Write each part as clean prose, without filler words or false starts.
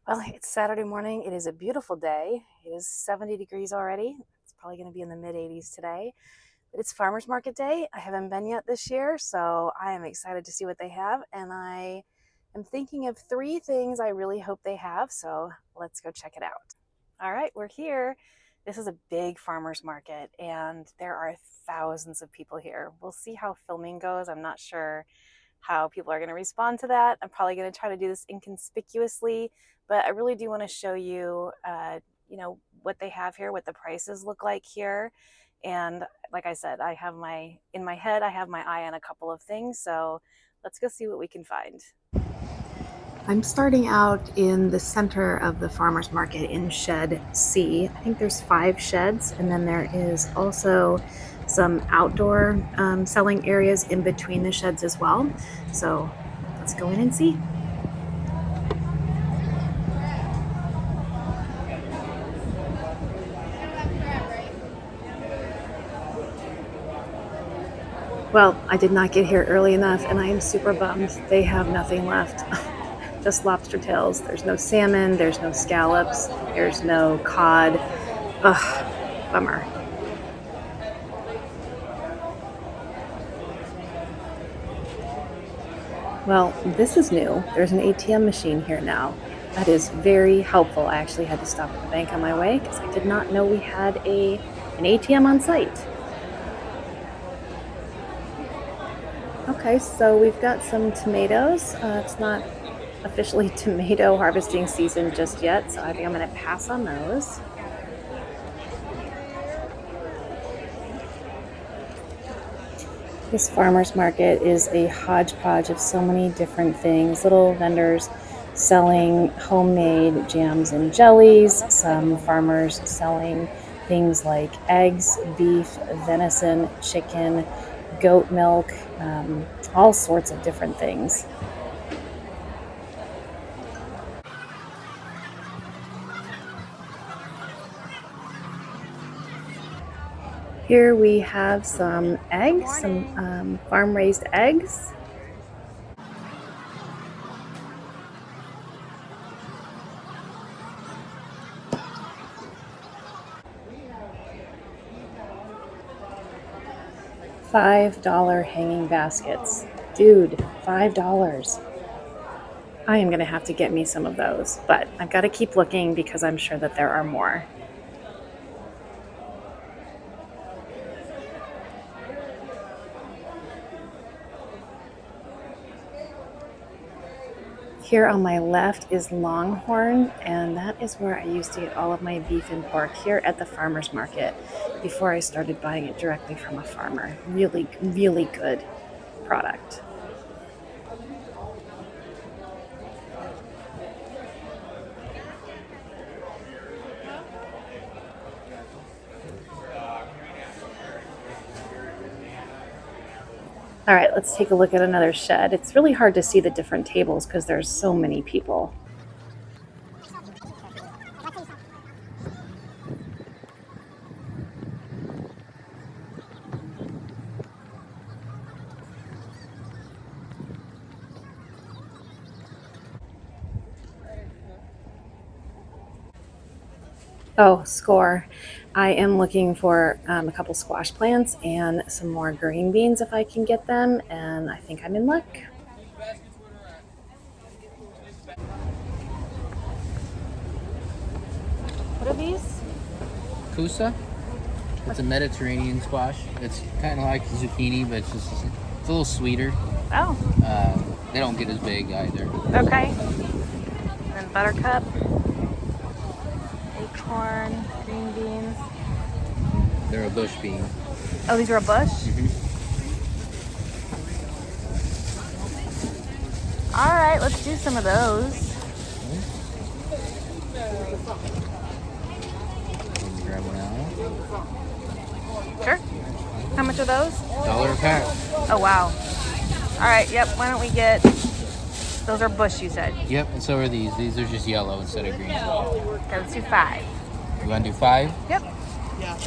Well, it's Saturday morning. It is a beautiful day. It is 70 degrees already. It's probably going to be in the mid 80s today. But it's farmers market day. I haven't been yet this year, so I am excited to see what they have. And I am thinking of three things I really hope they have. So let's go check it out. All right, we're here. This is a big farmers market, and there are thousands of people here. We'll see how filming goes. I'm not sure how people are going to respond to that. I'm probably going to try to do this inconspicuously, but I really do want to show you, what they have here, what the prices look like here. And like I said, in my head, I have my eye on a couple of things. So let's go see what we can find. I'm starting out in the center of the farmers market in shed C. I think there's 5 sheds, and then there is also some outdoor selling areas in between the sheds as well. So let's go in and see. Well, I did not get here early enough, and I am super bummed. They have nothing left. Just lobster tails. There's no salmon, there's no scallops, there's no cod. Ugh, bummer. Well, this is new. There's an ATM machine here now. That is very helpful. I actually had to stop at the bank on my way because I did not know we had an ATM on site. Okay, so we've got some tomatoes. It's not officially tomato harvesting season just yet, so I think I'm going to pass on those. This farmer's market is a hodgepodge of so many different things. Little vendors selling homemade jams and jellies, some farmers selling things like eggs, beef, venison, chicken, goat milk, all sorts of different things. Here we have some eggs, some farm-raised eggs. $5 hanging baskets. Dude, $5. I am going to have to get me some of those, but I've got to keep looking because I'm sure that there are more. Here on my left is Longhorn, and that is where I used to get all of my beef and pork here at the farmer's market before I started buying it directly from a farmer. Really, really good product. All right, let's take a look at another shed. It's really hard to see the different tables because there's so many people. Oh, score. I am looking for a couple squash plants and some more green beans if I can get them, and I think I'm in luck. What are these? Kusa. It's a Mediterranean squash. It's kind of like zucchini, but it's a little sweeter. Oh. They don't get as big either. Okay. And then buttercup, acorn, green beans. They're a bush bean. Oh, these are a bush? All right, let's do some of those. Grab one out. Sure. How much are those? $1 a pack. Oh, wow. All right, yep. Why don't we get, those are bush, you said? Yep, and so are these. These are just yellow instead of green. Okay, let's do 5. You want to do 5? Yep. Yeah.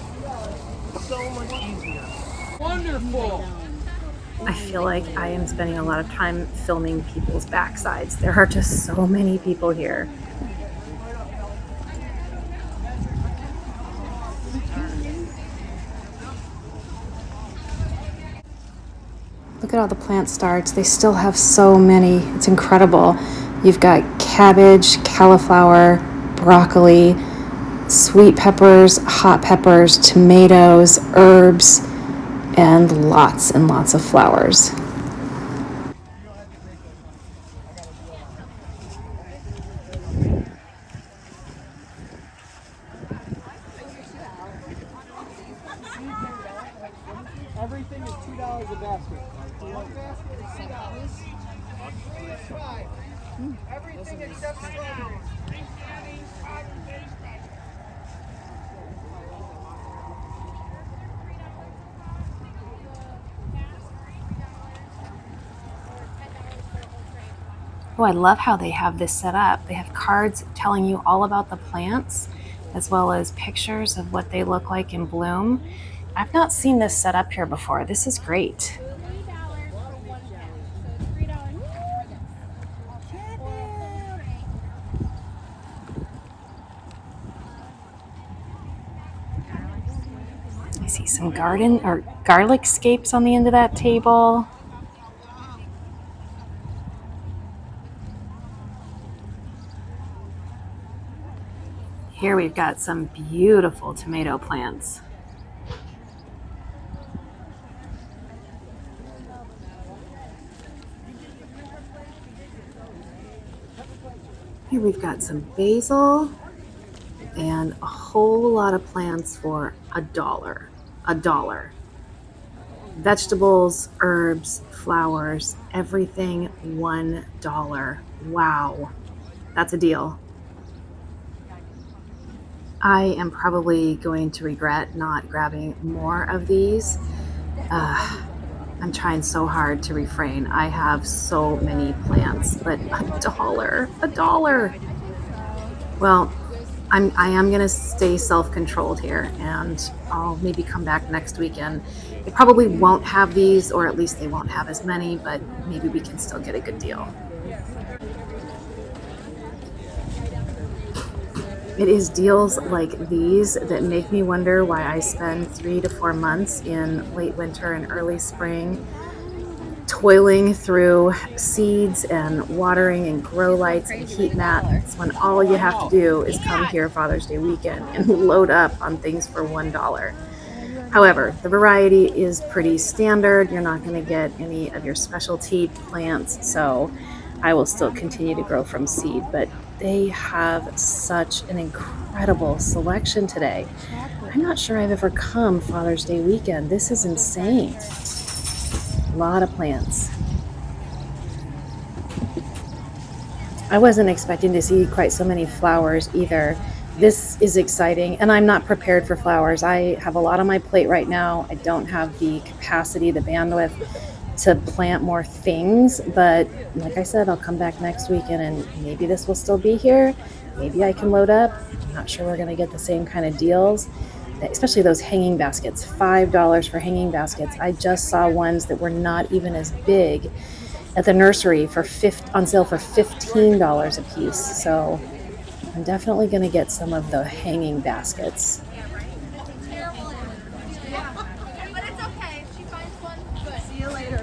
So much easier. Wonderful. I feel like I am spending a lot of time filming people's backsides. There are just so many people here. Look at all the plant starts. They still have so many. It's incredible. You've got cabbage, cauliflower, broccoli, sweet peppers, hot peppers, tomatoes, herbs, and lots of flowers. Everything is $2 a basket. One basket is $2. Everything except strawberries. Oh, I love how they have this set up. They have cards telling you all about the plants, as well as pictures of what they look like in bloom. I've not seen this set up here before. This is great. I see some garden or garlic scapes on the end of that table. Here we've got some beautiful tomato plants. Here we've got some basil and a whole lot of plants for $1. $1. Vegetables, herbs, flowers, everything $1. Wow, that's a deal. I am probably going to regret not grabbing more of these. I'm trying so hard to refrain. I have so many plants, but $1. Well, I am gonna stay self-controlled here, and I'll maybe come back next weekend. They probably won't have these, or at least they won't have as many, but maybe we can still get a good deal. It is deals like these that make me wonder why I spend 3 to 4 months in late winter and early spring toiling through seeds and watering and grow lights and heat mats when all you have to do is come here Father's Day weekend and load up on things for $1. However, the variety is pretty standard. You're not going to get any of your specialty plants, so I will still continue to grow from seed, but they have such an incredible selection today. I'm not sure I've ever come Father's Day weekend. This is insane. A lot of plants. I wasn't expecting to see quite so many flowers either. This is exciting, and I'm not prepared for flowers. I have a lot on my plate right now. I don't have the capacity, the bandwidth to plant more things, but like I said, I'll come back next weekend and maybe this will still be here. Maybe I can load up. I'm not sure we're going to get the same kind of deals, especially those hanging baskets. $5 for hanging baskets. I just saw ones that were not even as big at the nursery on sale for $15 a piece. So I'm definitely going to get some of the hanging baskets. But it's okay. If she finds one, good. See you later.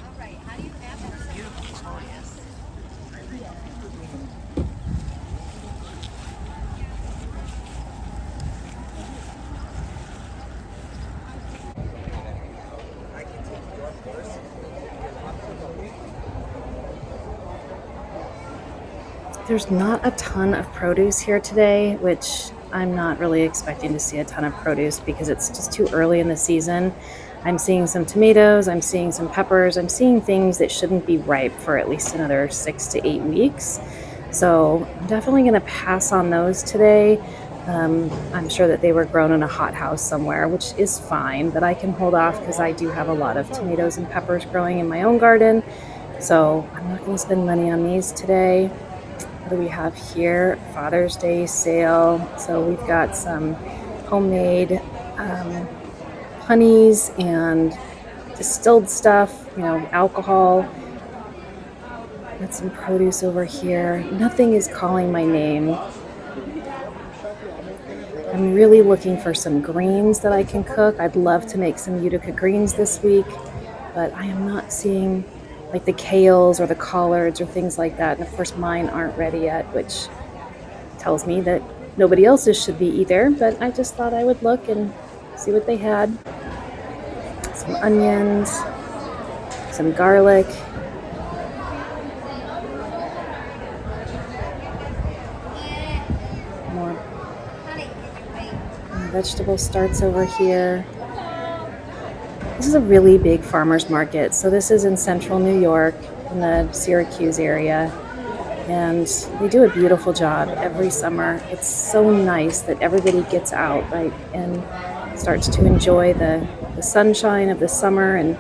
All right. How do you have it? Beautiful. Oh, yes. There's not a ton of produce here today, which I'm not really expecting to see a ton of produce because it's just too early in the season. I'm seeing some tomatoes, I'm seeing some peppers, I'm seeing things that shouldn't be ripe for at least another 6 to 8 weeks. So I'm definitely going to pass on those today. I'm sure that they were grown in a hothouse somewhere, which is fine, but I can hold off because I do have a lot of tomatoes and peppers growing in my own garden. So I'm not going to spend money on these today. What do we have here? Father's Day sale. So we've got some homemade honeys and distilled stuff, alcohol. Got some produce over here. Nothing is calling my name. I'm really looking for some greens that I can cook. I'd love to make some Utica greens this week, but I am not seeing like the kales or the collards or things like that. And of course mine aren't ready yet, which tells me that nobody else's should be either, but I just thought I would look and see what they had. Some onions, some garlic, more vegetable starts over here. This is a really big farmer's market. So this is in central New York in the Syracuse area. And they do a beautiful job every summer. It's so nice that everybody gets out, right, and starts to enjoy the sunshine of the summer. And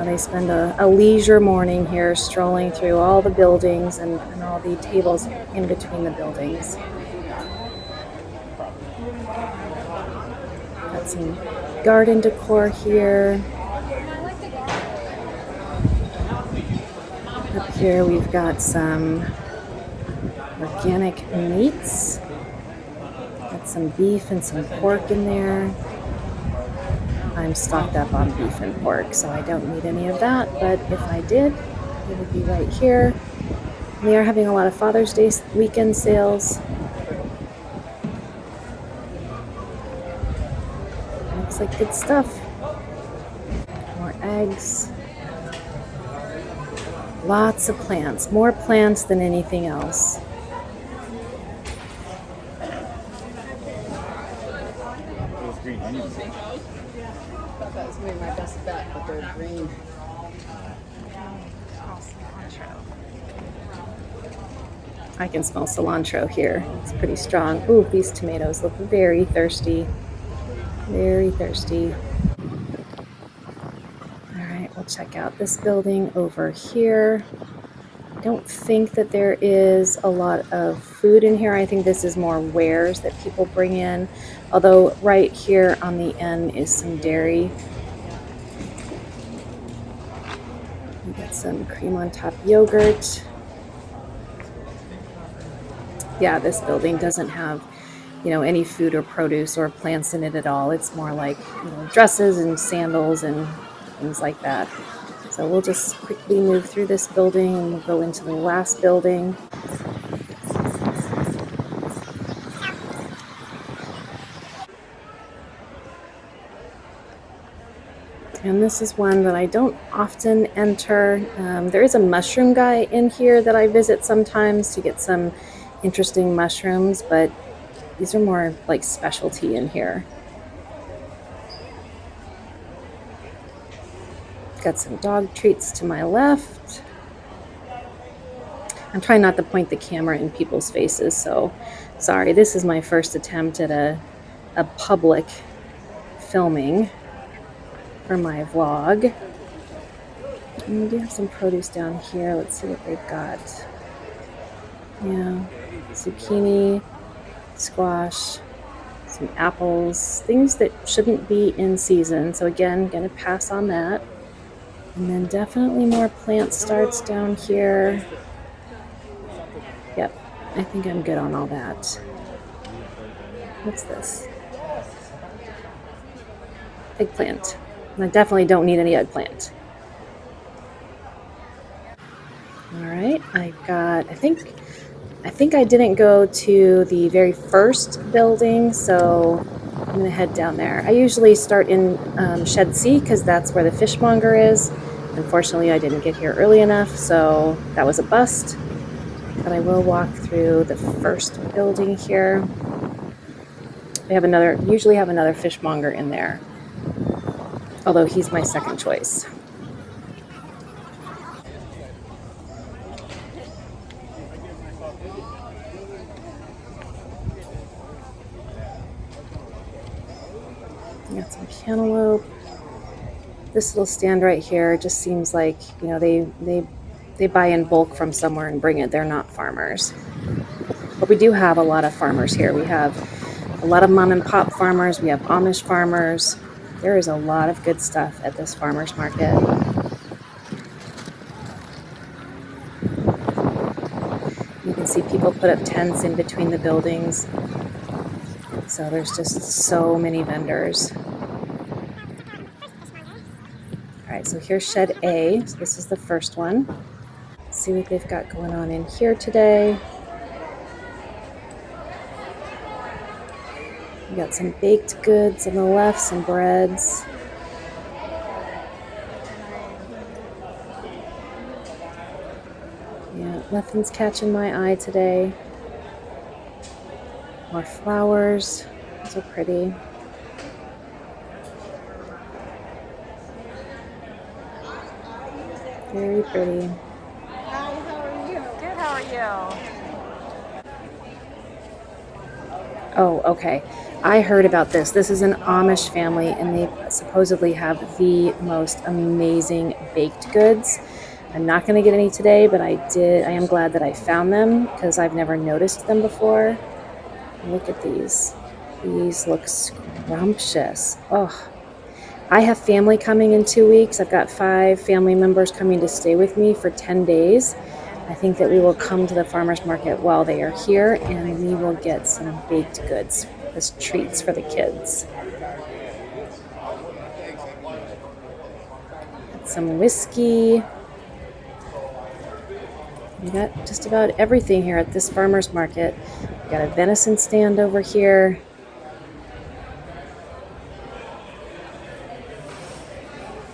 they spend a leisure morning here strolling through all the buildings and all the tables in between the buildings. Got some garden decor here. Up here we've got some organic meats. Got some beef and some pork in there. I'm stocked up on beef and pork, so I don't need any of that, but if I did, it would be right here. And they are having a lot of Father's Day weekend sales. Looks like good stuff. More eggs. Lots of plants, more plants than anything else. Those green onions. That was maybe my best bet, but they're green. I can smell cilantro here. It's pretty strong. Ooh, these tomatoes look very thirsty. Very thirsty. All right, we'll check out this building over here. I don't think that there is a lot of food in here. I think this is more wares that people bring in. Although right here on the end is some dairy. We got some cream on top yogurt. Yeah, this building doesn't have, any food or produce or plants in it at all. It's more like, dresses and sandals and things like that. So we'll just quickly move through this building and we'll go into the last building. And this is one that I don't often enter. There is a mushroom guy in here that I visit sometimes to get some interesting mushrooms, but these are more like specialty in here. Got some dog treats to my left. I'm trying not to point the camera in people's faces, so sorry. This is my first attempt at a public filming for my vlog. And we do have some produce down here. Let's see what they've got. Yeah, zucchini, squash, some apples, things that shouldn't be in season. So again, gonna pass on that. And then definitely more plant starts down here. Yep, I think I'm good on all that. What's this? Eggplant. I definitely don't need any eggplant. All right, I think I didn't go to the very first building, so I'm gonna head down there. I usually start in Shed C because that's where the fishmonger is. Unfortunately, I didn't get here early enough, so that was a bust. But I will walk through the first building here. They usually have another fishmonger in there, although he's my second choice. Got some cantaloupe. This little stand right here just seems like, they buy in bulk from somewhere and bring it. They're not farmers. But we do have a lot of farmers here. We have a lot of mom and pop farmers. We have Amish farmers. There is a lot of good stuff at this farmer's market. You can see people put up tents in between the buildings. So there's just so many vendors. All right, so here's shed A. So this is the first one. Let's see what they've got going on in here today. We got some baked goods on the left, some breads. Yeah, nothing's catching my eye today. More flowers. Those are pretty. Very pretty. Hi, how are you? Good, how are you? Oh, okay. I heard about this. This is an Amish family, and they supposedly have the most amazing baked goods. I'm not going to get any today, but I am glad that I found them because I've never noticed them before. Look at these. These look scrumptious. Oh, I have family coming in 2 weeks. I've got 5 family members coming to stay with me for 10 days. I think that we will come to the farmer's market while they are here, and we will get some baked goods as treats for the kids. Got some whiskey. We got just about everything here at this farmer's market. We got a venison stand over here.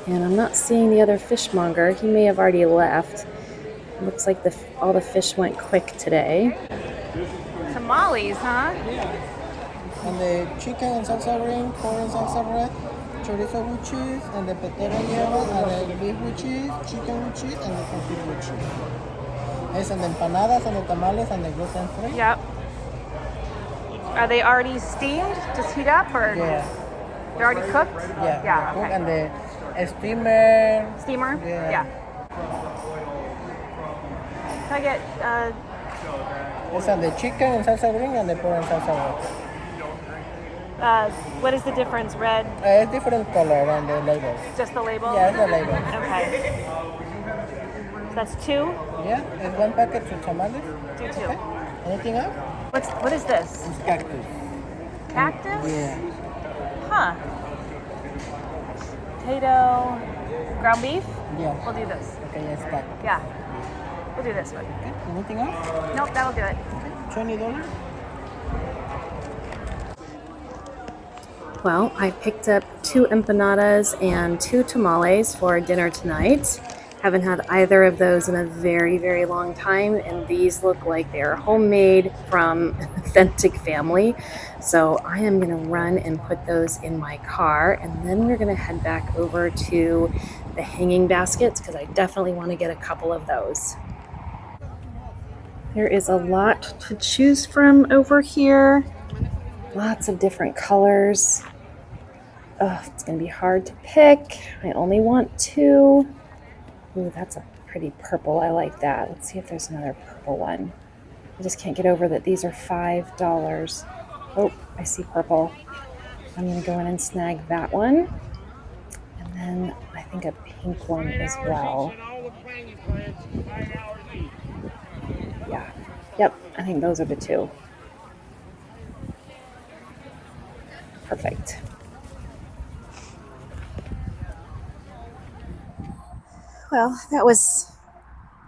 And I'm not seeing the other fishmonger. He may have already left. It looks like all the fish went quick today. Tamales, huh? Yeah. And the chicken and salsa ring, corn and salsa red, chorizo with cheese, and the potato yellow, and the beef with cheese, chicken with cheese, and the confit with cheese. Yes, and the empanadas, and the tamales, and the gluten free. Yep. Are they already steamed? Just heat up, or Yeah. they're already cooked? Yeah. Yeah. Cook Okay. and the steamer. Steamer? Yeah. Can I get Yes, and the chicken and salsa ring, and the pork and salsa red. what is the difference? Red, It's different color on the labels. just the label? Yeah, it's the label. Okay. So that's 2? Yeah, it's 1 packet for tamales. Do 2. Okay. Anything else? What is this? It's cactus. Cactus? Yeah. Huh. Potato, ground beef? Yeah. We'll do this. Okay, yes, cactus. Yeah. We'll do this one. Okay. Anything else? Nope, that'll do it. $20. Well, I picked up 2 empanadas and 2 tamales for dinner tonight. Haven't had either of those in a very, very long time, and these look like they're homemade from an authentic family. So I am going to run and put those in my car, and then we're going to head back over to the hanging baskets because I definitely want to get a couple of those. There is a lot to choose from over here. Lots of different colors. Oh, it's going to be hard to pick. I only want 2. Ooh, that's a pretty purple. I like that. Let's see if there's another purple one. I just can't get over that these are $5. Oh, I see purple. I'm going to go in and snag that one. And then I think a pink one as well. Yeah. Yep, I think those are the 2. Perfect. Well, that was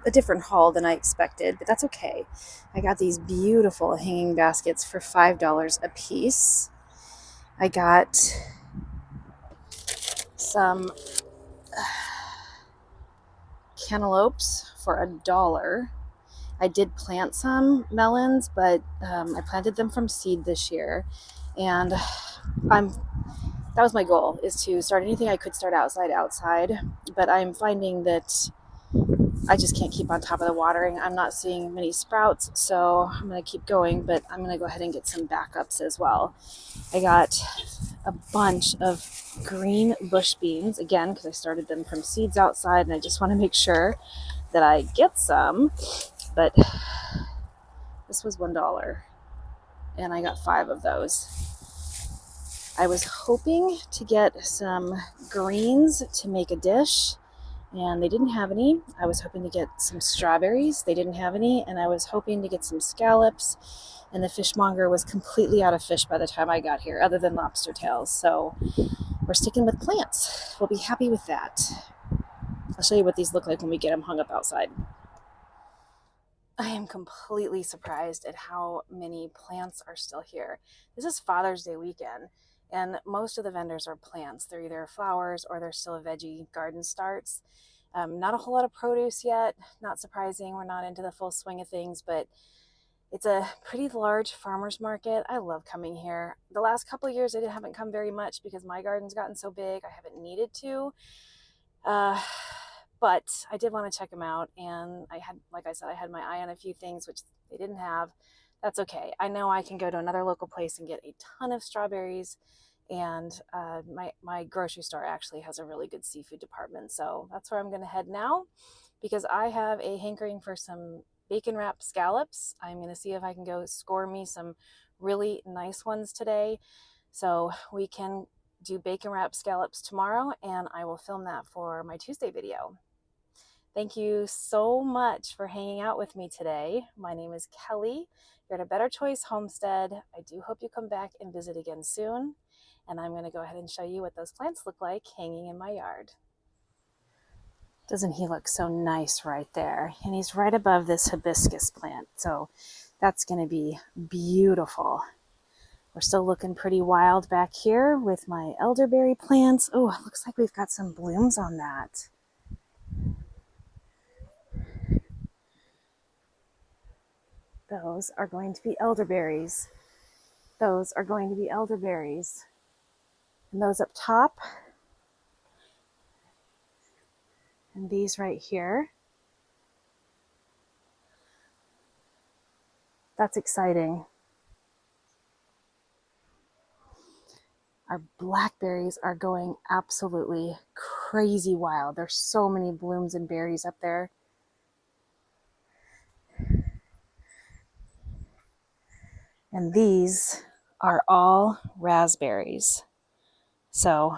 a different haul than I expected, but that's okay. I got these beautiful hanging baskets for $5 a piece. I got some cantaloupes for $1. I did plant some melons, but I planted them from seed this year, and that was my goal, is to start anything I could start outside, but I'm finding that I just can't keep on top of the watering. I'm not seeing many sprouts, so I'm going to keep going, but I'm going to go ahead and get some backups as well. I got a bunch of green bush beans, again, because I started them from seeds outside, and I just want to make sure that I get some, but this was $1, and I got 5 of those. I was hoping to get some greens to make a dish, and they didn't have any. I was hoping to get some strawberries. They didn't have any, and I was hoping to get some scallops, and the fishmonger was completely out of fish by the time I got here, other than lobster tails. So we're sticking with plants. We'll be happy with that. I'll show you what these look like when we get them hung up outside. I am completely surprised at how many plants are still here. This is Father's Day weekend, and most of the vendors are plants. They're either flowers or they're still veggie garden starts. Not a whole lot of produce yet. Not surprising. We're not into the full swing of things, but it's a pretty large farmer's market. I love coming here. The last couple of years I haven't come very much because my garden's gotten so big I haven't needed to. But I did want to check them out, and I had, like I said, I had my eye on a few things which they didn't have. That's okay. I know I can go to another local place and get a ton of strawberries, and my grocery store actually has a really good seafood department, so that's where I'm going to head now because I have a hankering for some bacon wrapped scallops. I'm going to see if I can go score me some really nice ones today so we can do bacon wrapped scallops tomorrow, and I will film that for my Tuesday video. Thank you so much for hanging out with me today. My name is Kelly. You're at A Better Choice Homestead. I do hope you come back and visit again soon. And I'm going to go ahead and show you what those plants look like hanging in my yard. Doesn't he look so nice right there? And he's right above this hibiscus plant. So that's going to be beautiful. We're still looking pretty wild back here with my elderberry plants. Oh, it looks like we've got some blooms on that. Those are going to be elderberries. Those are going to be elderberries. And those up top, and these right here. That's exciting. Our blackberries are going absolutely crazy wild. There's so many blooms and berries up there. And these are all raspberries. So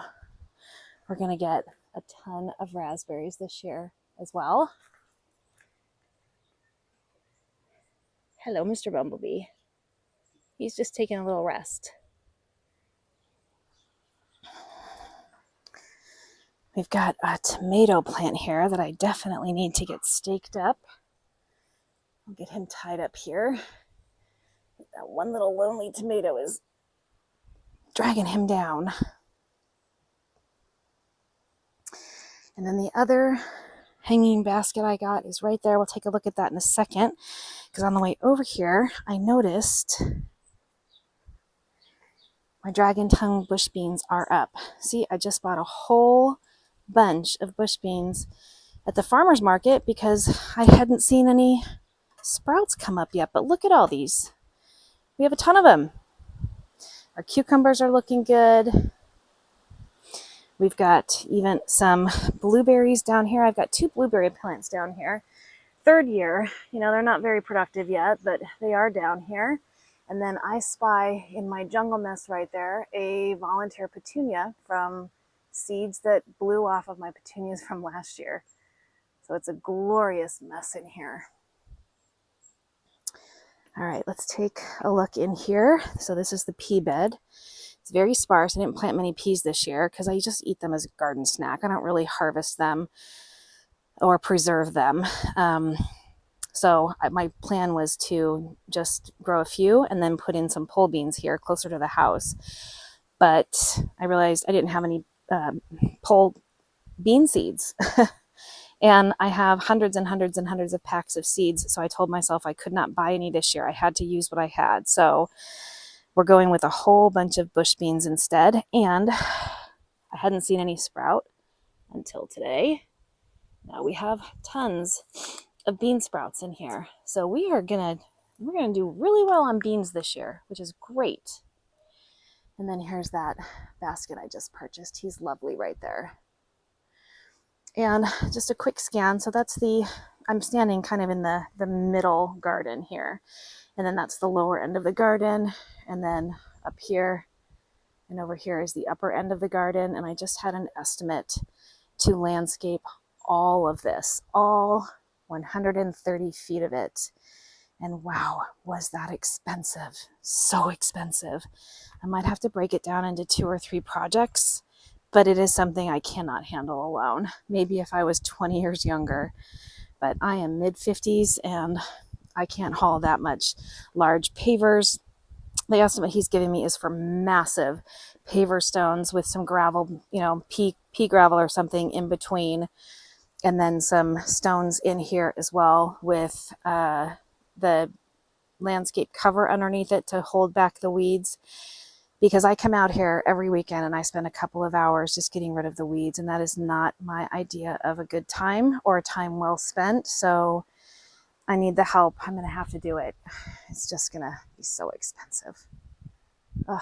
we're going to get a ton of raspberries this year as well. Hello, Mr. Bumblebee. He's just taking a little rest. We've got a tomato plant here that I definitely need to get staked up. I'll get him tied up here. That one little lonely tomato is dragging him down. And then the other hanging basket I got is right there. We'll take a look at that in a second, because on the way over here, I noticed my dragon tongue bush beans are up. See, I just bought a whole bunch of bush beans at the farmer's market because I hadn't seen any sprouts come up yet. But look at all these. We have a ton of them. Our cucumbers are looking good. We've got even some blueberries down here. I've got 2 blueberry plants down here. Third year, you know, they're not very productive yet, but they are down here. And then I spy in my jungle mess right there a volunteer petunia from seeds that blew off of my petunias from last year. So it's a glorious mess in here. All right, let's take a look in here. So this is the pea bed. It's very sparse. I didn't plant many peas this year because I just eat them as a garden snack. I don't really harvest them or preserve them. So my plan was to just grow a few and then put in some pole beans here closer to the house. But I realized I didn't have any pole bean seeds. And I have hundreds and hundreds and hundreds of packs of seeds. So I told myself I could not buy any this year. I had to use what I had. So we're going with a whole bunch of bush beans instead. And I hadn't seen any sprout until today. Now we have tons of bean sprouts in here. So we're gonna do really well on beans this year, which is great. And then here's that basket I just purchased. He's lovely right there. And just a quick scan. So that's I'm standing kind of in the middle garden here. And then that's the lower end of the garden. And then up here and over here is the upper end of the garden. And I just had an estimate to landscape all of this, all 130 feet of it. And wow, was that expensive. So expensive. I might have to break it down into 2 or 3 projects, but it is something I cannot handle alone. Maybe if I was 20 years younger, but I am mid-50s and I can't haul that much. Large pavers. The estimate he's giving me is for massive paver stones with some gravel, pea gravel or something in between, and then some stones in here as well with the landscape cover underneath it to hold back the weeds, because I come out here every weekend and I spend a couple of hours just getting rid of the weeds, and that is not my idea of a good time or a time well spent. So I need the help. I'm going to have to do it. It's just going to be so expensive. Ugh.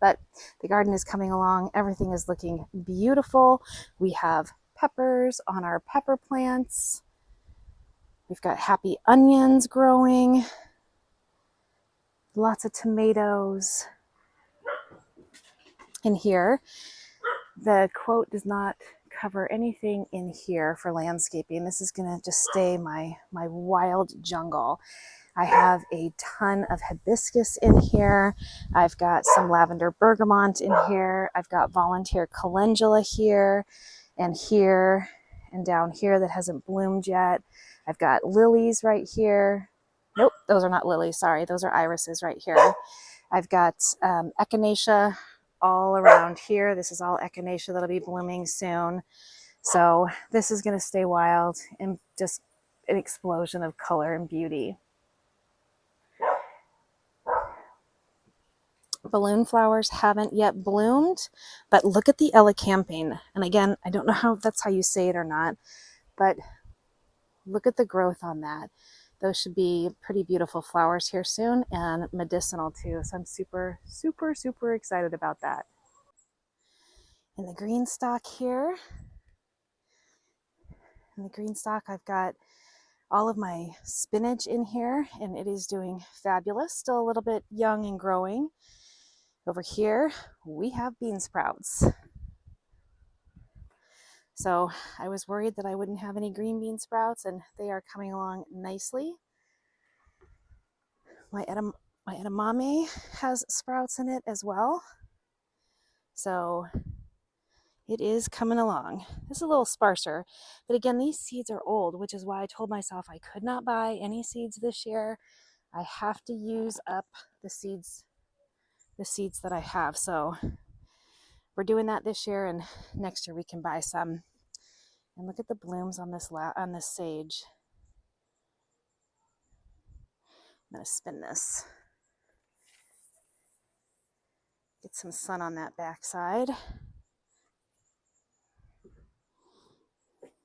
But the garden is coming along. Everything is looking beautiful. We have peppers on our pepper plants. We've got happy onions growing. Lots of tomatoes. In here, the quote does not cover anything in here for landscaping. This is going to just stay my wild jungle. I have a ton of hibiscus in here. I've got some lavender bergamot in here. I've got volunteer calendula here and down here that hasn't bloomed yet. I've got lilies right here. Nope, those are not lilies. Sorry, those are irises right here. I've got echinacea all around here. This is all echinacea that'll be blooming soon. So this is going to stay wild and just an explosion of color and beauty. Balloon flowers haven't yet bloomed, but look at the elecampane. And again, I don't know how that's how you say it or not, but look at the growth on that. Those should be pretty beautiful flowers here soon, and medicinal too. So I'm super, super, super excited about that. In the green stock here, I've got all of my spinach in here, and it is doing fabulous. Still a little bit young and growing. Over here, we have bean sprouts. So I was worried that I wouldn't have any green bean sprouts, and they are coming along nicely. My edamame has sprouts in it as well. So it is coming along. It's a little sparser, but again, these seeds are old, which is why I told myself I could not buy any seeds this year. I have to use up the seeds that I have. So we're doing that this year, and next year we can buy some. And look at the blooms on this sage. I'm gonna spin this. Get some sun on that backside.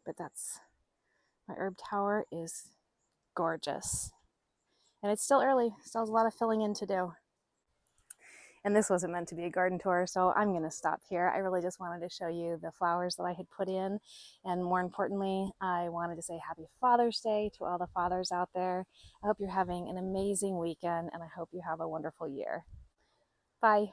But my herb tower is gorgeous. And it's still early, still has a lot of filling in to do. And this wasn't meant to be a garden tour, so I'm going to stop here. I really just wanted to show you the flowers that I had put in. And more importantly, I wanted to say happy Father's Day to all the fathers out there. I hope you're having an amazing weekend, and I hope you have a wonderful year. Bye.